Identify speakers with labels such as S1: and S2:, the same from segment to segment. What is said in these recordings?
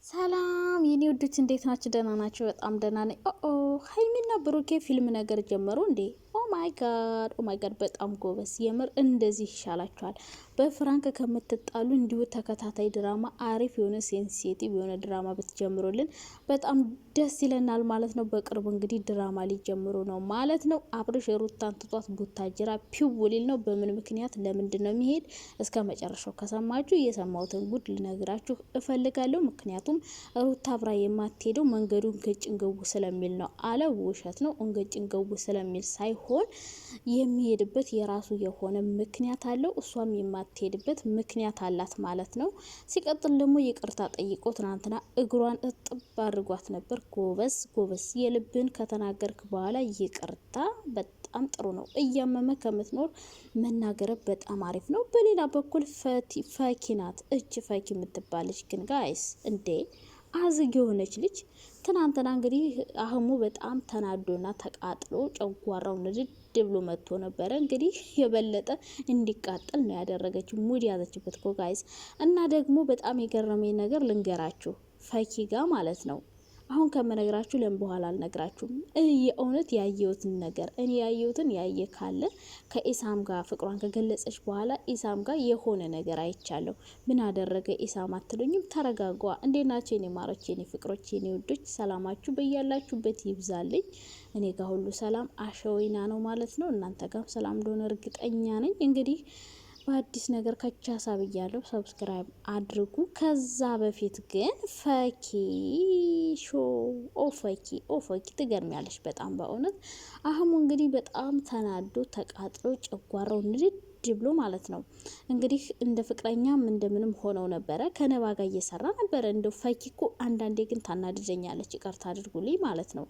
S1: ሰላም የኔ ውዶች እንዴት ናችሁ? ደህና ናችሁ? በጣም ደህና ነኝ። ሀይሚና ብሩኬ ፊልም ነገር ጀመሩ እንዴ? ኦ ማይ ጋድ በጣም ጎበስ። የምር እንደዚህ ይሻላችኋል። በፍራንክ ከምትጣሉ እንዲሁ ተከታታይ ድራማ አሪፍ የሆነ ሴንሲቲቭ የሆነ ድራማ ብትጀምሩልን በጣም ደስ ይለናል ማለት ነው። በቅርቡ እንግዲህ ድራማ ሊጀምሩ ነው ማለት ነው። አብርሽ የሩታን ትቷት ቡታጅራ ፒው ሊል ነው። በምን ምክንያት ለምንድን ነው የሚሄድ? እስከ መጨረሻው ከሰማችሁ የሰማሁትን ጉድ ልነግራችሁ እፈልጋለሁ። ምክንያቱም ሩታ አብራ የማትሄደው መንገዱ እንገጭንገው ስለሚል ነው አለ። ውሸት ነው። እንገጭንገው ስለሚል ሳይሆን የሚሄድበት የራሱ የሆነ ምክንያት አለው። እሷም የማትሄድበት ምክንያት አላት ማለት ነው። ሲቀጥል ደግሞ ይቅርታ ጠይቆ ትናንትና እግሯን እጥብ አድርጓት ነበር። ጎበዝ የልብን ከተናገርክ በኋላ ይቅርታ በጣም ጥሩ ነው። እያመመ ከምትኖር መናገር በጣም አሪፍ ነው። በሌላ በኩል ፈኪ ናት። ፈኪ የምትባለች ግን ጋይስ እንዴ አዝግ የሆነች ልጅ ትናንትና እንግዲህ አህሙ በጣም ተናዶና ተቃጥሎ ጨጓራው ንድድ ብሎ መጥቶ ነበረ። እንግዲህ የበለጠ እንዲቃጠል ነው ያደረገችው። ሙድ ያዘችበት እኮ ጋይስ። እና ደግሞ በጣም የገረመኝ ነገር ልንገራችሁ ፈኪ ጋር ማለት ነው። አሁን ከመነግራችሁ ለምን በኋላ አልነግራችሁም። የእውነት ያየሁትን ነገር እኔ ያየሁትን ያየ ካለ ከኢሳም ጋር ፍቅሯን ከገለጸች በኋላ ኢሳም ጋር የሆነ ነገር አይቻለሁ። ምን አደረገ ኢሳም አትሉኝም? ተረጋጓ። እንዴት ናቸው የኔ ማሮች፣ የኔ ፍቅሮች፣ የኔ ውዶች? ሰላማችሁ በያላችሁበት ይብዛልኝ። እኔ ጋር ሁሉ ሰላም አሸወይና ነው ማለት ነው። እናንተ ጋር ሰላም እንደሆነ እርግጠኛ ነኝ። እንግዲህ በአዲስ ነገር ከቻሳ ብያለሁ። ሰብስክራይብ አድርጉ። ከዛ በፊት ግን ፈኪ ፈኪ ትገርሚያለሽ በጣም በእውነት። አህሙ እንግዲህ በጣም ተናዶ ተቃጥሎ ጨጓራው ንድድ ብሎ ማለት ነው። እንግዲህ እንደ ፍቅረኛም እንደምንም ሆነው ነበረ። ከነባ ጋር እየሰራ ነበረ። እንደው ፈኪ እኮ አንዳንዴ ግን ታናድጀኛለች። ይቅርታ አድርጉልኝ ማለት ነው።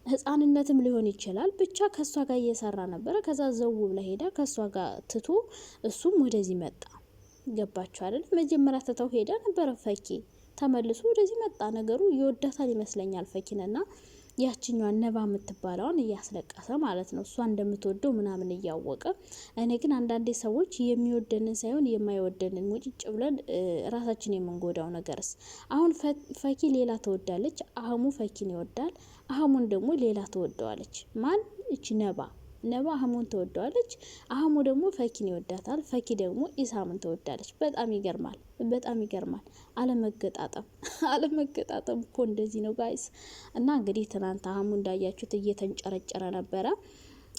S1: ህፃንነትም ሊሆን ይችላል። ብቻ ከሷ ጋር እየሰራ ነበረ። ከዛ ዘው ብላ ሄዳ ከሷ ጋር ትቶ እሱም ወደዚህ መጣ። ገባችሁ አይደል? መጀመሪያ ትተው ሄዳ ነበረ ፈኪ ተመልሶ ወደዚህ መጣ። ነገሩ ይወዳታል ይመስለኛል ፈኪንና ያችኛዋን ነባ የምትባለውን እያስለቀሰ ማለት ነው። እሷ እንደምትወደው ምናምን እያወቀ እኔ ግን አንዳንዴ ሰዎች የሚወደንን ሳይሆን የማይወደንን ሙጭጭ ብለን ራሳችን የምንጎዳው ነገርስ። አሁን ፈኪ ሌላ ትወዳለች፣ አህሙ ፈኪን ይወዳል። አህሙን ደግሞ ሌላ ትወደዋለች። ማን? እቺ ነባ አህሙን ትወደዋለች። አህሙ ደግሞ ፈኪን ይወዳታል። ፈኪ ደግሞ ኢሳምን ትወዳለች። በጣም ይገርማል። አለመገጣጠም እኮ እንደዚህ ነው ጋይስ። እና እንግዲህ ትናንት አህሙ እንዳያችሁት እየተንጨረጨረ ነበረ።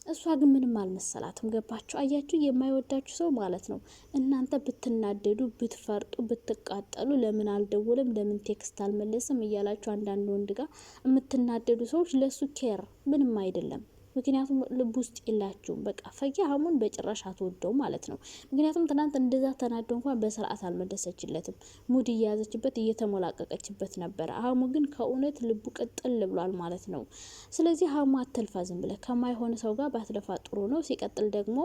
S1: እሷ ግን ምንም አልመሰላትም። ገባችሁ? አያችሁ? የማይወዳችሁ ሰው ማለት ነው። እናንተ ብትናደዱ፣ ብትፈርጡ፣ ብትቃጠሉ ለምን አልደወለም፣ ለምን ቴክስት አልመለስም እያላችሁ አንዳንድ ወንድ ጋር የምትናደዱ ሰዎች ለሱ ኬር ምንም አይደለም። ምክንያቱም ልብ ውስጥ የላችሁም። በቃ ፈኪ አህሙን በጭራሽ አትወደው ማለት ነው። ምክንያቱም ትናንት እንደዛ ተናዶ እንኳን በስርዓት አልመለሰችለትም። ሙድ እየያዘችበት እየተሞላቀቀችበት ነበረ። አህሙ ግን ከእውነት ልቡ ቅጥል ብሏል ማለት ነው። ስለዚህ አህሙ አትልፋ፣ ዝም ብለህ ከማይሆን ሰው ጋር ባትለፋ ጥሩ ነው። ሲቀጥል ደግሞ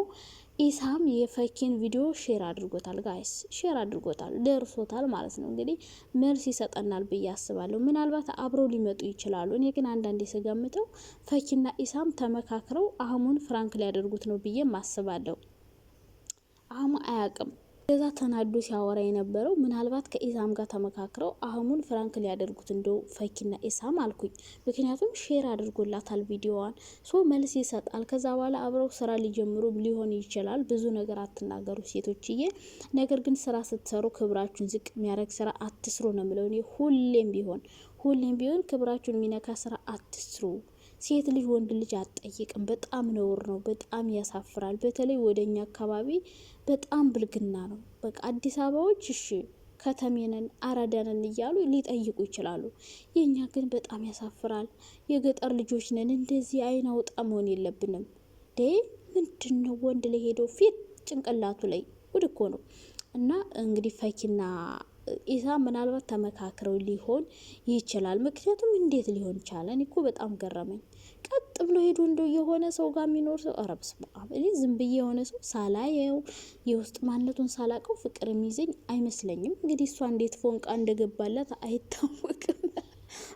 S1: ኢሳም የፈኪን ቪዲዮ ሼር አድርጎታል ጋይስ፣ ሼር አድርጎታል፣ ደርሶታል ማለት ነው። እንግዲህ መልስ ይሰጠናል ብዬ አስባለሁ። ምናልባት አብረው ሊመጡ ይችላሉ። እኔ ግን አንዳንዴ ስገምተው ፈኪና ኢሳም ተመካክረው አህሙን ፍራንክ ሊያደርጉት ነው ብዬ አስባለሁ። አህሙ አያውቅም። ከዛ ተናዶ ሲያወራ የነበረው ምናልባት ከኢሳም ጋር ተመካክረው አህሙን ፍራንክ ሊያደርጉት እንደው ፈኪና ኢሳም አልኩኝ። ምክንያቱም ሼር አድርጎላታል ቪዲዮዋን፣ ሶ መልስ ይሰጣል። ከዛ በኋላ አብረው ስራ ሊጀምሩ ሊሆን ይችላል። ብዙ ነገር አትናገሩ ሴቶችዬ። ነገር ግን ስራ ስትሰሩ ክብራችሁን ዝቅ የሚያደርግ ስራ አትስሩ ነው የምለው እኔ። ሁሌም ቢሆን ክብራችሁን የሚነካ ስራ አትስሩ። ሴት ልጅ ወንድ ልጅ አትጠይቅም። በጣም ነውር ነው። በጣም ያሳፍራል። በተለይ ወደኛ አካባቢ በጣም ብልግና ነው። በቃ አዲስ አበባዎች እሺ ከተሜነን አራዳነን እያሉ ሊጠይቁ ይችላሉ። የኛ ግን በጣም ያሳፍራል። የገጠር ልጆች ነን። እንደዚህ አይን አውጣ መሆን የለብንም። ምንድነው ወንድ ላይ ሄዶ ፊት ጭንቅላቱ ላይ ጉድ እኮ ነው። እና እንግዲህ ፈኪና ኢሳ ምናልባት ተመካክረው ሊሆን ይችላል። ምክንያቱም እንዴት ሊሆን ይችላል? እኔ እኮ በጣም ገረመኝ። ቀጥ ብሎ ሄዶ እንደው የሆነ ሰው ጋር የሚኖር ሰው አረብስ እኔ ዝም ብዬ የሆነ ሰው ሳላየው የውስጥ ማንነቱን ሳላቀው ፍቅር የሚይዘኝ አይመስለኝም። እንግዲህ እሷ እንዴት ፎንቃ እንደገባላት አይታወቅም።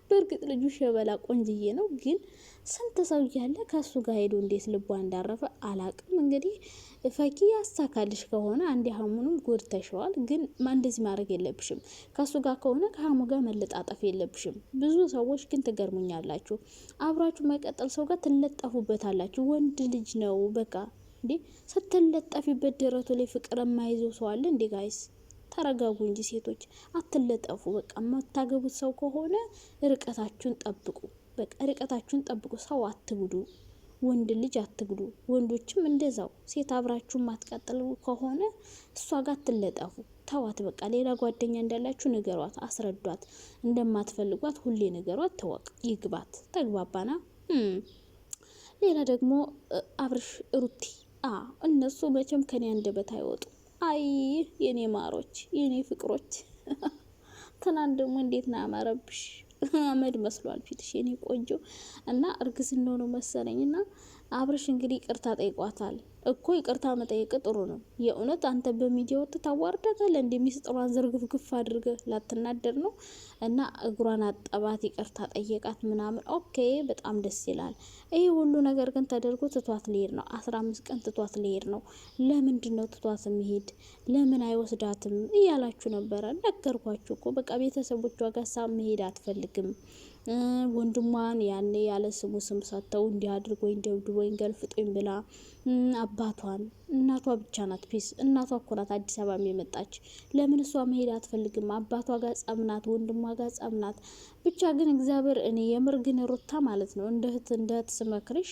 S1: በእርግጥ ልጁ ሸበላ ቆንጅዬ ነው፣ ግን ስንት ሰው እያለ ከሱ ጋር ሄዶ እንዴት ልቧ እንዳረፈ አላቅም። እንግዲህ ፈኪ ያሳካልሽ ከሆነ አንዴ ሀሙንም ጎድተሸዋል፣ ግን እንደዚህ ማድረግ የለብሽም። ከሱ ጋር ከሆነ ከሀሙ ጋር መለጣጠፍ የለብሽም። ብዙ ሰዎች ግን ትገርሙኛላችሁ። አብራችሁ መቀጠል ሰው ጋር ትለጠፉበታላችሁ። ወንድ ልጅ ነው በቃ እንዴ ስትለጠፊበት ደረቱ ላይ ፍቅር የማይዘው ሰው አለ እንዴ? ጋይስ ተረጋጉ እንጂ ሴቶች አትለጠፉ። በቃ የማታገቡት ሰው ከሆነ ርቀታችሁን ጠብቁ። በቃ ርቀታችሁን ጠብቁ። ሰው አትግዱ፣ ወንድ ልጅ አትግዱ። ወንዶችም እንደዛው ሴት አብራችሁ ማትቀጥሉ ከሆነ እሷ ጋር አትለጠፉ። ተዋት በቃ። ሌላ ጓደኛ እንዳላችሁ ንገሯት፣ አስረዷት። እንደማትፈልጓት ሁሌ ንገሯት። ተወቅ ይግባት። ተግባባና ሌላ ደግሞ አብርሽ ሩቲ እነሱ መቼም ከኔ አንደበት አይወጡ። አይ የኔ ማሮች፣ የኔ ፍቅሮች ትናንት ደግሞ እንዴት ነው ያማረብሽ! አመድ መስሏል ፊትሽ የኔ ቆንጆ። እና እርግዝናው ነው መሰለኝ። እና አብርሽ እንግዲህ ይቅርታ ጠይቋታል እኮ። ይቅርታ መጠየቅ ጥሩ ነው የእውነት። አንተ በሚዲያ ወጥተህ ታዋርዳታለህ እንደ ሚስጥሯን ዝርግፍግፍ አድርገህ ላትናደር ነው። እና እግሯን አጠባት፣ ይቅርታ ጠየቃት ምናምን። ኦኬ በጣም ደስ ይላል። ይሄ ሁሉ ነገር ግን ተደርጎ ትቷት ሊሄድ ነው። 15 ቀን ትቷት ሊሄድ ነው። ለምንድን ነው ትቷት የሚሄድ? ለምን አይወስዳትም እያላችሁ ነበረ። ነገርኳችሁ እኮ በቃ ቤተሰቦቿ ጋር ሳም መሄድ አትፈልግም። ወንድሟን ያኔ ያለ ስሙ ስም ሰጥተው እንዲህ አድርጎኝ ደብድቦኝ ገልፍጦኝ ብላ አባቷን፣ እናቷ ብቻ ናት ፒስ። እናቷ እኮ ናት አዲስ አበባ የመጣች። ለምን እሷ መሄድ አትፈልግም? አባቷ ጋር ጸምናት፣ ወንድሟ ጋር ጸምናት። ብቻ ግን እግዚአብሔር እኔ የምር ግን ሩታ ማለት ነው እንደ እህት ስመክርሽ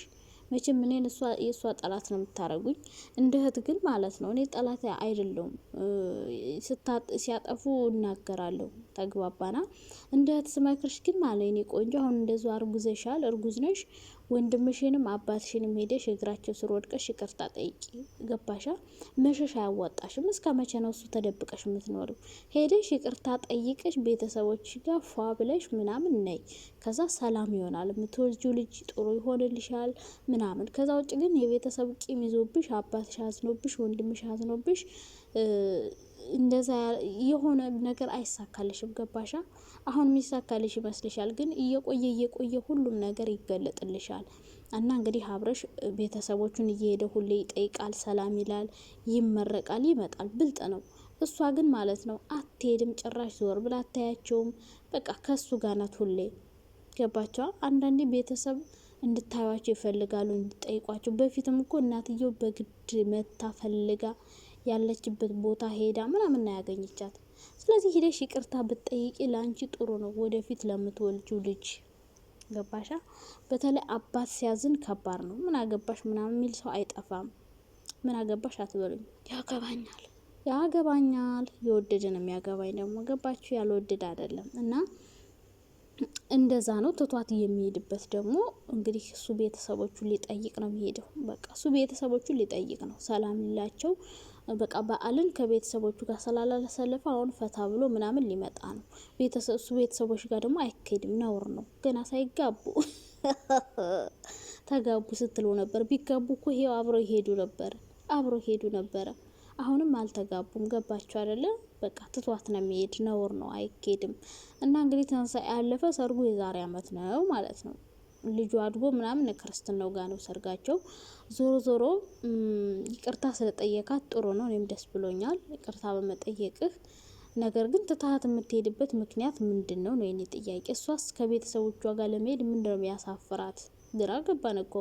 S1: መቼም እኔን የእሷ ጠላት ነው የምታረጉኝ። እንደ እህት ግን ማለት ነው እኔ ጠላት አይደለሁም። ሲያጠፉ እናገራለሁ። ተግባባና እንደ እህት ስመክርሽ ግን ማለት እኔ ቆንጆ አሁን እንደዙ አርጉዘሻል፣ እርጉዝ ነሽ። ወንድምሽንም አባትሽንም ሄደሽ እግራቸው ስር ወድቀሽ ይቅርታ ጠይቂ። ገባሻ? መሸሽ አያዋጣሽም። እስከ መቼ ነው እሱ ተደብቀሽ የምትኖሪው? ሄደሽ ይቅርታ ጠይቀሽ ቤተሰቦች ጋር ፏ ብለሽ ምናምን ነይ። ከዛ ሰላም ይሆናል። የምትወልጂው ልጅ ጥሩ ይሆንልሻል ምናምን። ከዛ ውጭ ግን የቤተሰብ ቂም ይዞብሽ፣ አባትሽ አዝኖብሽ፣ ወንድምሽ አዝኖብሽ እንደዛ የሆነ ነገር አይሳካልሽም። ገባሻ? አሁን የሚሳካልሽ ይመስልሻል፣ ግን እየቆየ ሁሉም ነገር ይገለጥልሻል። እና እንግዲህ አብርሽ ቤተሰቦቹን እየሄደ ሁሌ ይጠይቃል፣ ሰላም ይላል፣ ይመረቃል፣ ይመጣል። ብልጥ ነው። እሷ ግን ማለት ነው አትሄድም። ጭራሽ ዞር ብላ አታያቸውም። በቃ ከሱ ጋር ናት ሁሌ። ገባቸዋ? አንዳንዴ ቤተሰብ እንድታዩቸው ይፈልጋሉ፣ እንድጠይቋቸው። በፊትም እኮ እናትየው በግድ መታ ፈልጋ ያለችበት ቦታ ሄዳ ምናምን ያገኘቻት። ስለዚህ ሄደሽ ይቅርታ ብትጠይቂ ለአንቺ ጥሩ ነው፣ ወደፊት ለምትወልጂው ልጅ። ገባሻ? በተለይ አባት ሲያዝን ከባድ ነው። ምን አገባሽ ምናምን የሚል ሰው አይጠፋም። ምን አገባሽ አትበሉኝ። ያገባኛል። የወደደ ነው የሚያገባኝ ደግሞ። ገባችሁ? ያልወደደ አይደለም። እና እንደዛ ነው። ትቷት የሚሄድበት ደግሞ እንግዲህ እሱ ቤተሰቦቹን ሊጠይቅ ነው የሚሄደው። በቃ እሱ ቤተሰቦቹን ሊጠይቅ ነው። ሰላም ሊላቸው በቃ በዓልን ከቤተሰቦቹ ጋር ስላላለሰለፈ አሁን ፈታ ብሎ ምናምን ሊመጣ ነው። እሱ ቤተሰቦች ጋር ደግሞ አይካሄድም፣ ነውር ነው። ገና ሳይጋቡ ተጋቡ ስትሉ ነበር። ቢጋቡ እኮ ይሄው አብረው ይሄዱ ነበረ። አሁንም አልተጋቡም። ገባችሁ አይደለ? በቃ ትቷት ነው የሚሄድ። ነውር ነው፣ አይኬድም። እና እንግዲህ ትንሣኤ ያለፈ ሰርጉ የዛሬ አመት ነው ማለት ነው። ልጁ አድጎ ምናምን ክርስትናው ጋር ነው ሰርጋቸው። ዞሮ ይቅርታ ስለጠየቃት ጥሩ ነው። እኔም ደስ ብሎኛል ይቅርታ በመጠየቅህ። ነገር ግን ትታት የምትሄድበት ምክንያት ምንድን ነው የኔ ጥያቄ። እሷስ ከቤተሰቦቿ ጋር ለመሄድ ምንድን ነው የሚያሳፍራት? ግራ ገባን እኮ።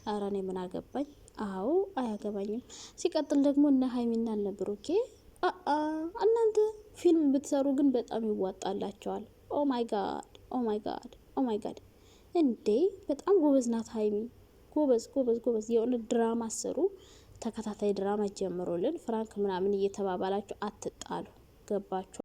S1: ኧረ እኔ ምን አገባኝ? አዎ አያገባኝም። ሲቀጥል ደግሞ እነ ሀይሚና እነ ብሩኬ እናንተ ፊልም ብትሰሩ ግን በጣም ይዋጣላቸዋል። ኦ ማይ ጋድ እንዴ! በጣም ጎበዝ ናት ሀይሚ። ጎበዝ። የሆነ ድራማ ሰሩ፣ ተከታታይ ድራማ ጀምሮልን ፍራንክ ምናምን እየተባባላችሁ አትጣሉ። ገባችሁ?